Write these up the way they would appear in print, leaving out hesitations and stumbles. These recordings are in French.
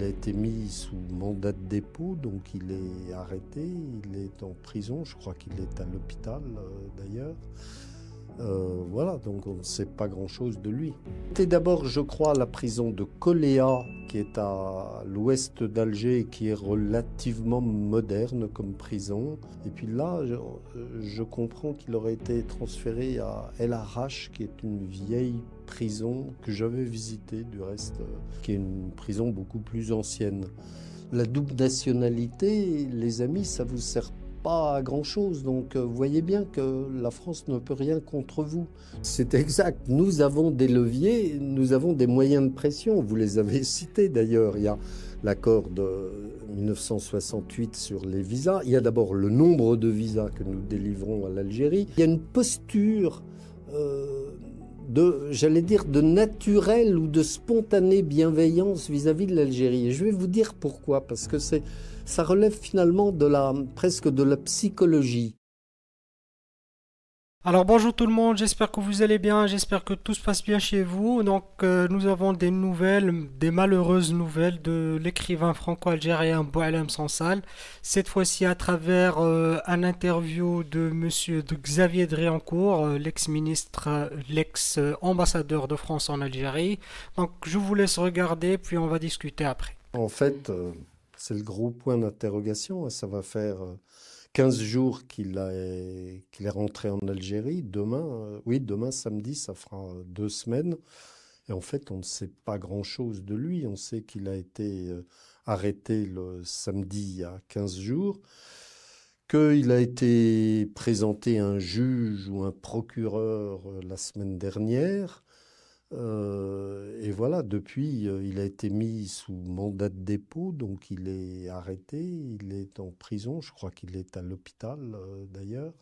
il a été mis sous mandat de dépôt, donc il est arrêté, il est en prison, je crois qu'il est à l'hôpital d'ailleurs. Voilà, donc on ne sait pas grand-chose de lui. C'était d'abord, je crois, à la prison de Koléa, qui est à l'ouest d'Alger et qui est relativement moderne comme prison. Et puis là, je comprends qu'il aurait été transféré à El Arach, qui est une vieille prison que j'avais visitée du reste, qui est une prison beaucoup plus ancienne. La double nationalité, les amis, ça vous sert pas à grand-chose. Donc, voyez bien que la France ne peut rien contre vous. C'est exact. Nous avons des leviers, nous avons des moyens de pression. Vous les avez cités d'ailleurs. Il y a l'accord de 1968 sur les visas. Il y a d'abord le nombre de visas que nous délivrons à l'Algérie. Il y a une posture j'allais dire, de naturelle ou de spontanée bienveillance vis-à-vis de l'Algérie. Et je vais vous dire pourquoi. Parce que ça relève finalement presque de la psychologie. Alors bonjour tout le monde, j'espère que vous allez bien, j'espère que tout se passe bien chez vous. Donc nous avons des nouvelles, des malheureuses nouvelles de l'écrivain franco-algérien Boualem Sansal. Cette fois-ci à travers un interview de Xavier Driancourt, l'ex-ministre, l'ex-ambassadeur de France en Algérie. Donc je vous laisse regarder puis on va discuter après. En fait, c'est le gros point d'interrogation. Ça va faire 15 jours qu'il est rentré en Algérie. Demain samedi, ça fera 2 semaines. Et en fait, on ne sait pas grand-chose de lui. On sait qu'il a été arrêté le samedi il y a 15 jours, qu'il a été présenté à un juge ou un procureur la semaine dernière. Et voilà, depuis, il a été mis sous mandat de dépôt, donc il est arrêté, il est en prison, je crois qu'il est à l'hôpital d'ailleurs.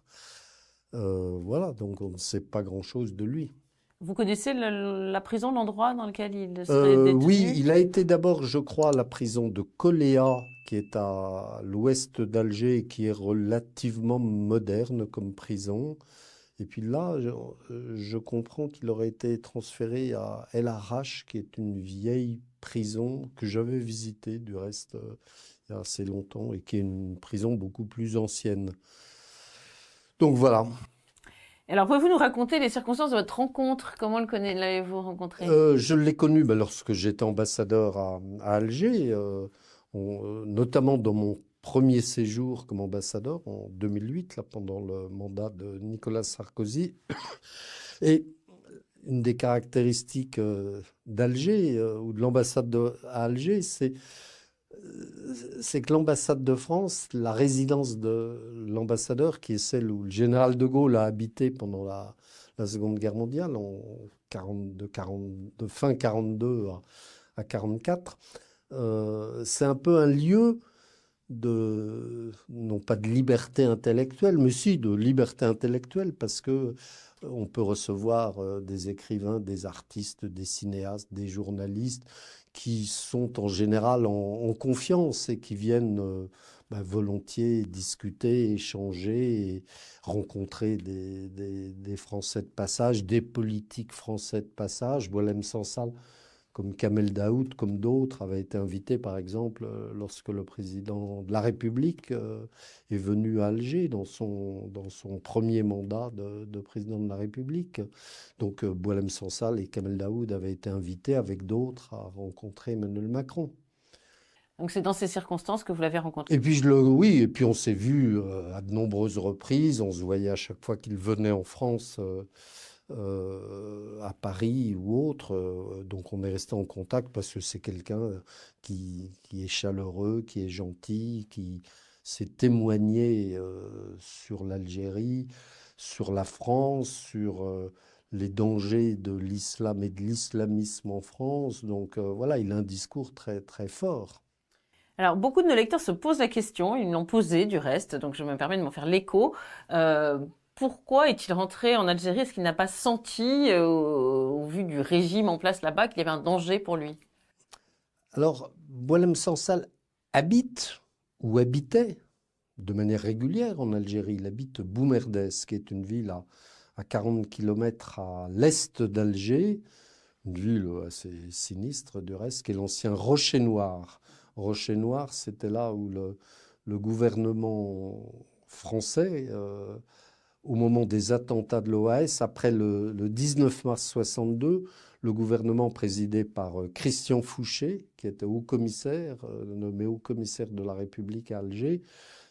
Voilà, donc on ne sait pas grand-chose de lui. Vous connaissez la prison, l'endroit dans lequel il serait Oui, détenu? il a été d'abord, je crois, à la prison de Koléa, qui est à l'ouest d'Alger et qui est relativement moderne comme prison. Et puis là, je comprends qu'il aurait été transféré à El Arach, qui est une vieille prison que j'avais visitée du reste il y a assez longtemps et qui est une prison beaucoup plus ancienne. Donc voilà. Alors, pouvez-vous nous raconter les circonstances de votre rencontre? Comment l'avez-vous rencontré? Je l'ai connu lorsque j'étais ambassadeur à Alger, notamment dans mon premier séjour comme ambassadeur en 2008, là, pendant le mandat de Nicolas Sarkozy. Et une des caractéristiques d'Alger ou de l'ambassade à Alger, c'est que l'ambassade de France, la résidence de l'ambassadeur, qui est celle où le général de Gaulle a habité pendant la Seconde Guerre mondiale, de fin 42 à 44, c'est un peu un lieu non pas de liberté intellectuelle, mais si de liberté intellectuelle, parce que on peut recevoir des écrivains, des artistes, des cinéastes, des journalistes qui sont en général en confiance et qui viennent volontiers discuter, échanger et rencontrer des Français de passage, des politiques français de passage. Boualem Sansal, comme Kamel Daoud, comme d'autres, avaient été invités, par exemple, lorsque le président de la République est venu à Alger dans son premier mandat de président de la République. Donc, Boualem Sansal et Kamel Daoud avaient été invités avec d'autres à rencontrer Emmanuel Macron. Donc, c'est dans ces circonstances que vous l'avez rencontré. Et puis, oui, et puis on s'est vu à de nombreuses reprises. On se voyait à chaque fois qu'il venait en France. À Paris ou autre. Donc on est resté en contact parce que c'est quelqu'un qui est chaleureux, qui est gentil, qui s'est témoigné sur l'Algérie, sur la France, sur les dangers de l'islam et de l'islamisme en France. Donc voilà, il a un discours très, très fort. Alors, beaucoup de nos lecteurs se posent la question, ils me l'ont posé du reste, donc je me permets de m'en faire l'écho. Pourquoi est-il rentré en Algérie? Est-ce qu'il n'a pas senti, au vu du régime en place là-bas, qu'il y avait un danger pour lui? Alors, Boualem Sansal habite ou habitait de manière régulière en Algérie. Il habite Boumerdès, qui est une ville à 40 km à l'est d'Alger, une ville assez sinistre du reste, qui est l'ancien Rocher Noir. Rocher-Noir, c'était là où le gouvernement français, au moment des attentats de l'OAS, après le 19 mars 62, le gouvernement présidé par Christian Fouché, qui était haut-commissaire, nommé haut-commissaire de la République à Alger,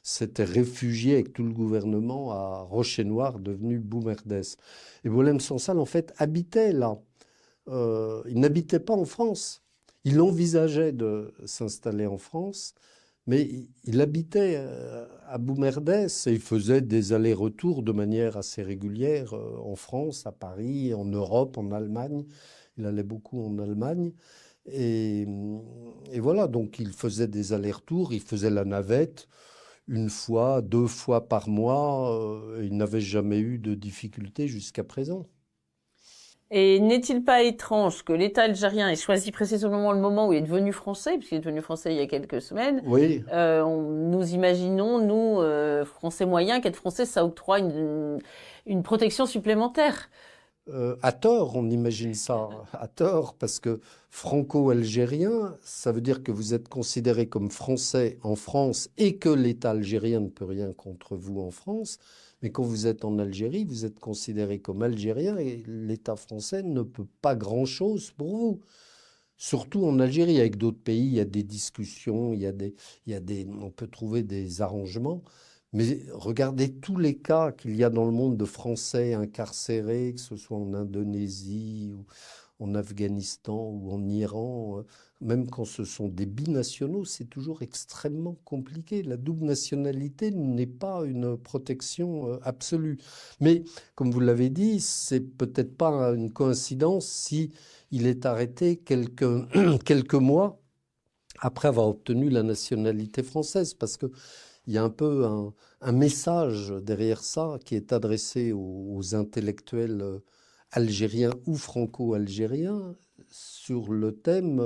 s'était réfugié avec tout le gouvernement à Rocher-Noir, devenu Boumerdès. Et Boualem Sansal, en fait, habitait là. Il n'habitait pas en France. Il envisageait de s'installer en France, mais il habitait à Boumerdès et il faisait des allers-retours de manière assez régulière en France, à Paris, en Europe, en Allemagne. Il allait beaucoup en Allemagne. Et, et voilà, donc il faisait des allers-retours, il faisait la navette une fois, 2 fois par mois. Il n'avait jamais eu de difficultés jusqu'à présent. Et n'est-il pas étrange que l'État algérien ait choisi précisément le moment où il est devenu français, puisqu'il est devenu français il y a quelques semaines. Oui, Nous imaginons, nous, Français moyens, qu'être français, ça octroie une protection supplémentaire. à tort, on imagine ça, à tort, parce que franco-algérien, ça veut dire que vous êtes considéré comme français en France et que l'État algérien ne peut rien contre vous en France. Mais quand vous êtes en Algérie, vous êtes considéré comme algérien et l'État français ne peut pas grand-chose pour vous. Surtout en Algérie, avec d'autres pays, il y a des discussions, on peut trouver des arrangements. Mais regardez tous les cas qu'il y a dans le monde de Français incarcérés, que ce soit en Indonésie ou en Afghanistan ou en Iran, même quand ce sont des binationaux, c'est toujours extrêmement compliqué. La double nationalité n'est pas une protection absolue. Mais comme vous l'avez dit, c'est peut-être pas une coïncidence si il est arrêté quelques mois après avoir obtenu la nationalité française, parce que il y a un peu un message derrière ça qui est adressé aux intellectuels algériens ou franco-algériens sur le thème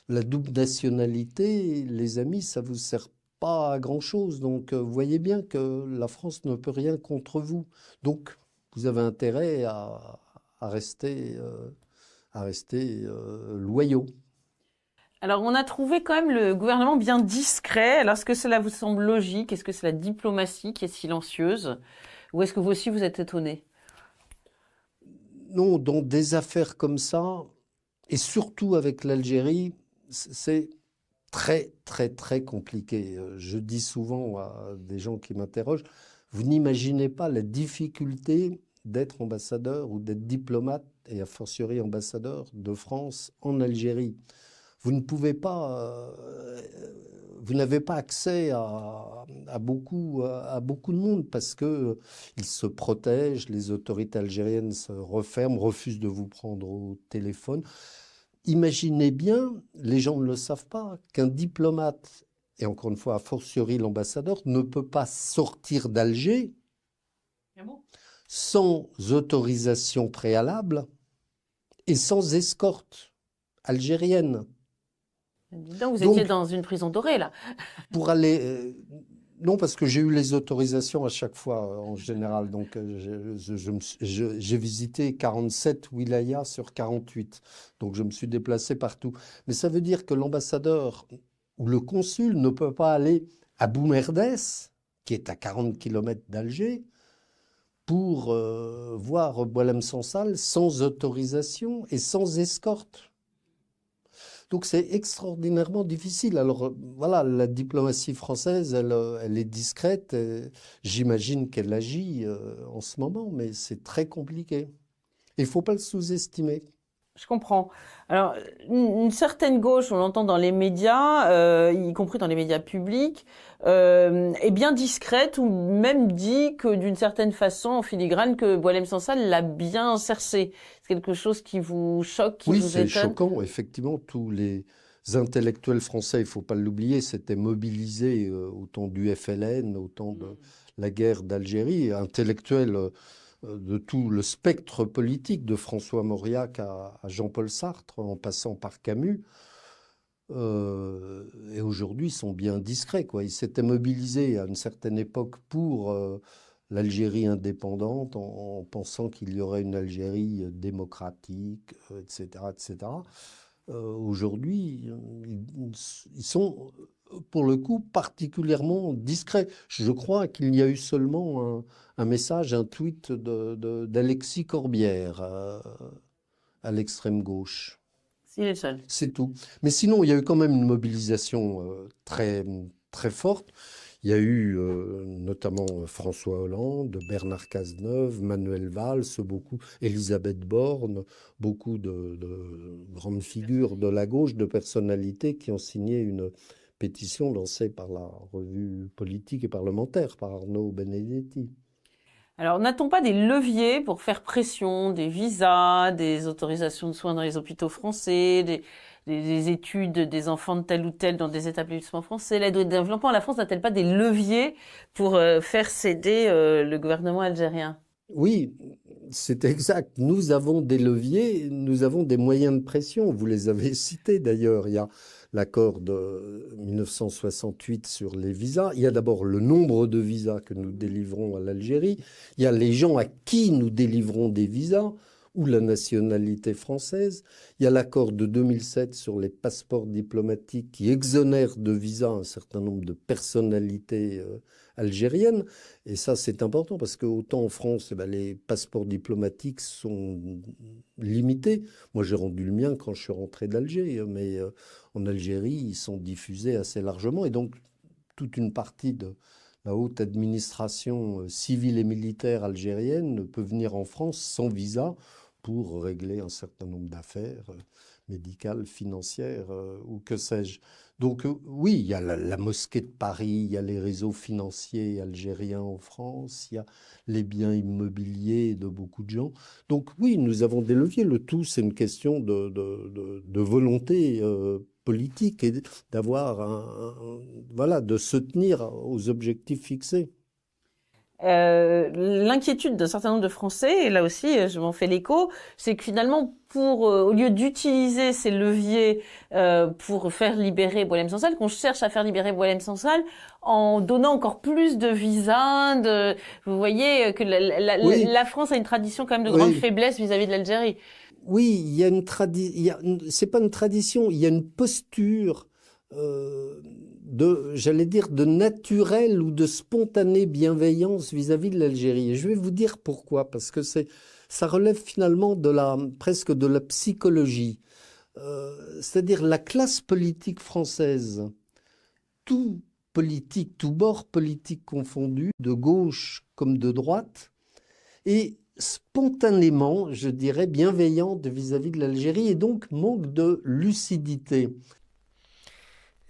la double nationalité, les amis, ça vous sert pas à grand-chose. Donc, vous voyez bien que la France ne peut rien contre vous. Donc, vous avez intérêt à rester, loyaux. Alors, on a trouvé quand même le gouvernement bien discret. Alors, est-ce que cela vous semble logique? Est-ce que c'est la diplomatie qui est silencieuse? Ou est-ce que vous aussi, vous êtes étonné? Non, dans des affaires comme ça, et surtout avec l'Algérie, c'est très, très, très compliqué. Je dis souvent à des gens qui m'interrogent, vous n'imaginez pas la difficulté d'être ambassadeur ou d'être diplomate, et a fortiori ambassadeur de France en Algérie. Vous ne pouvez pas, vous n'avez pas accès à beaucoup de monde parce que ils se protègent, les autorités algériennes se referment, refusent de vous prendre au téléphone. Imaginez bien, les gens ne le savent pas, qu'un diplomate, et encore une fois, a fortiori l'ambassadeur, ne peut pas sortir d'Alger Ah bon? sans autorisation préalable et sans escorte algérienne. Dis donc, vous étiez Donc, dans une prison dorée, là. pour aller... non, parce que j'ai eu les autorisations à chaque fois, en général. Donc, j'ai visité 47 wilayas sur 48. Donc, je me suis déplacé partout. Mais ça veut dire que l'ambassadeur ou le consul ne peut pas aller à Boumerdès, qui est à 40 km d'Alger, pour voir Boualem Sansal sans autorisation et sans escorte. Donc c'est extraordinairement difficile. Alors voilà, la diplomatie française, elle est discrète. J'imagine qu'elle agit en ce moment, mais c'est très compliqué. Il ne faut pas le sous-estimer. Je comprends. Alors, une certaine gauche, on l'entend dans les médias, y compris dans les médias publics, est bien discrète ou même dit que d'une certaine façon, en filigrane, que Boualem Sansal l'a bien cercé. C'est quelque chose qui vous choque, qui Oui, vous c'est étonne? choquant. Effectivement, tous les intellectuels français, il ne faut pas l'oublier, s'étaient mobilisés au temps du FLN, au temps de la guerre d'Algérie. Intellectuels de tout le spectre politique, de François Mauriac à Jean-Paul Sartre, en passant par Camus. Et aujourd'hui, ils sont bien discrets, quoi. Ils s'étaient mobilisés à une certaine époque pour l'Algérie indépendante, en pensant qu'il y aurait une Algérie démocratique, etc., etc. aujourd'hui, ils sont pour le coup particulièrement discrets. Je crois qu'il y a eu seulement un message, un tweet d'Alexis Corbière à l'extrême gauche. S'il est seul. C'est tout. Mais sinon, il y a eu quand même une mobilisation très, très forte. Il y a eu notamment François Hollande, Bernard Cazeneuve, Manuel Valls, Elisabeth Borne, beaucoup de grandes figures de la gauche, de personnalités qui ont signé une pétition lancée par la revue politique et parlementaire, par Arnaud Benedetti. Alors, n'a-t-on pas des leviers pour faire pression, des visas, des autorisations de soins dans les hôpitaux français, des études des enfants de tel ou tel dans des établissements français, l'aide au développement? La France n'a-t-elle pas des leviers pour faire céder le gouvernement algérien? Oui, c'est exact. Nous avons des leviers, nous avons des moyens de pression. Vous les avez cités d'ailleurs. Il y a l'accord de 1968 sur les visas. Il y a d'abord le nombre de visas que nous délivrons à l'Algérie. Il y a les gens à qui nous délivrons des visas ou la nationalité française. Il y a l'accord de 2007 sur les passeports diplomatiques qui exonère de visa un certain nombre de personnalités algériennes. Et ça, c'est important parce que autant en France, les passeports diplomatiques sont limités. Moi, j'ai rendu le mien quand je suis rentré d'Alger, mais en Algérie, ils sont diffusés assez largement. Et donc, toute une partie de la haute administration civile et militaire algérienne peut venir en France sans visa pour régler un certain nombre d'affaires médicales, financières ou que sais-je. Donc oui, il y a la mosquée de Paris, il y a les réseaux financiers algériens en France, il y a les biens immobiliers de beaucoup de gens. Donc oui, nous avons des leviers. Le tout, c'est une question de volonté politique et d'avoir voilà, de se tenir aux objectifs fixés. L'inquiétude d'un certain nombre de Français, et là aussi je m'en fais l'écho, c'est que finalement, au lieu d'utiliser ces leviers pour faire libérer Boualem Sansal, qu'on cherche à faire libérer Boualem Sansal en donnant encore plus de visas. Vous voyez que Oui, la France a une tradition quand même de grande oui. faiblesse vis-à-vis de l'Algérie. Oui, il y a une c'est pas une tradition, il y a une posture j'allais dire, de naturelle ou de spontanée bienveillance vis-à-vis de l'Algérie. Et je vais vous dire pourquoi, parce que ça relève finalement presque de la psychologie. C'est-à-dire la classe politique française, tout politique, tout bord politique confondu, de gauche comme de droite, est spontanément, je dirais, bienveillante vis-à-vis de l'Algérie et donc manque de lucidité.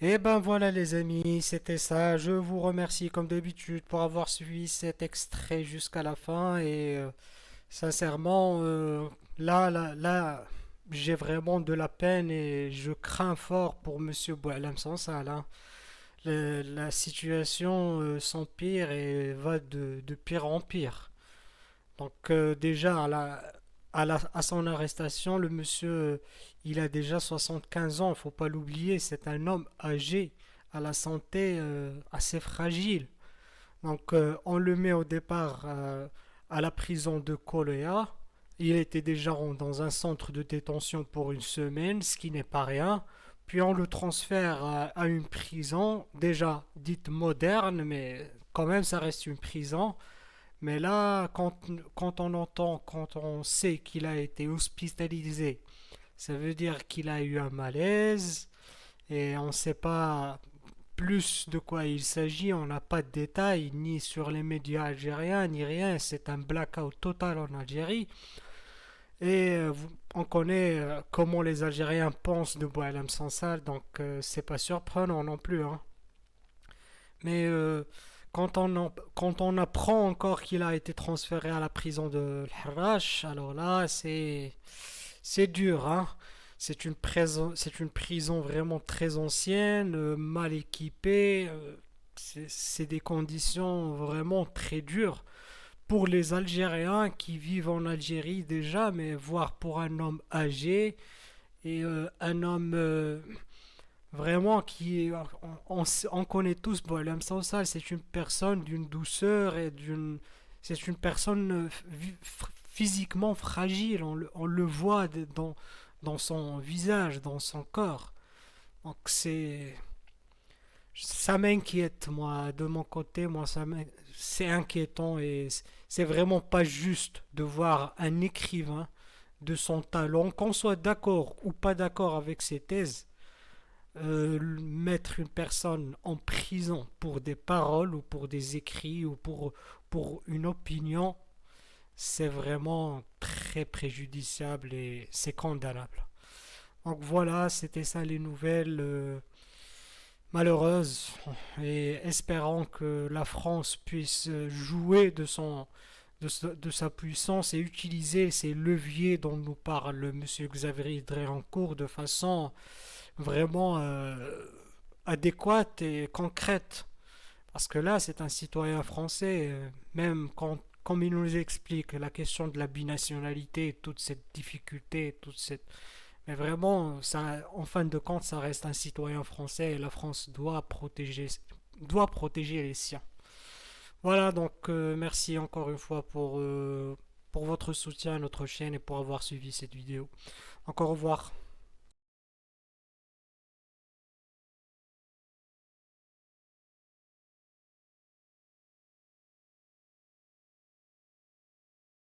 Et ben voilà les amis, c'était ça. Je vous remercie comme d'habitude pour avoir suivi cet extrait jusqu'à la fin et sincèrement, là, j'ai vraiment de la peine et je crains fort pour Monsieur Boualem Sansal, hein. La situation s'empire et va de pire en pire. Donc déjà à son arrestation, le monsieur, il a déjà 75 ans, il faut pas l'oublier, c'est un homme âgé, à la santé assez fragile. Donc on le met au départ à la prison de Koloya. Il était déjà dans un centre de détention pour une semaine, ce qui n'est pas rien. Puis on le transfère à une prison, déjà dite moderne, mais quand même ça reste une prison. Mais là, quand on sait qu'il a été hospitalisé, ça veut dire qu'il a eu un malaise et on ne sait pas plus de quoi il s'agit, on n'a pas de détails ni sur les médias algériens ni rien, c'est un blackout total en Algérie. Et on connaît comment les Algériens pensent de Boualem Sansal, donc c'est pas surprenant non plus, hein. Mais quand on apprend encore qu'il a été transféré à la prison de Al-Harrach, alors là, c'est dur, hein. C'est une prison vraiment très ancienne, mal équipée. C'est des conditions vraiment très dures pour les Algériens qui vivent en Algérie déjà, mais voire pour un homme âgé et un homme vraiment qui on connaît tous Boualem Sansal, c'est une personne d'une douceur et c'est une personne physiquement fragile, on le voit dans son visage, dans son corps. Donc ça m'inquiète, moi, de mon côté, c'est inquiétant et c'est vraiment pas juste de voir un écrivain de son talent, qu'on soit d'accord ou pas d'accord avec ses thèses, mettre une personne en prison pour des paroles ou pour des écrits ou pour une opinion, c'est vraiment très préjudiciable et c'est condamnable. Donc voilà, c'était ça les nouvelles malheureuses et espérons que la France puisse jouer de sa puissance et utiliser ces leviers dont nous parle M. Xavier Dréancourt de façon vraiment adéquate et concrète. Parce que là, c'est un citoyen français, même quand, comme il nous explique la question de la binationalité, toute cette difficulté, mais vraiment, ça, en fin de compte, ça reste un citoyen français et la France doit protéger les siens. Voilà, donc merci encore une fois pour votre soutien à notre chaîne et pour avoir suivi cette vidéo. Encore au revoir.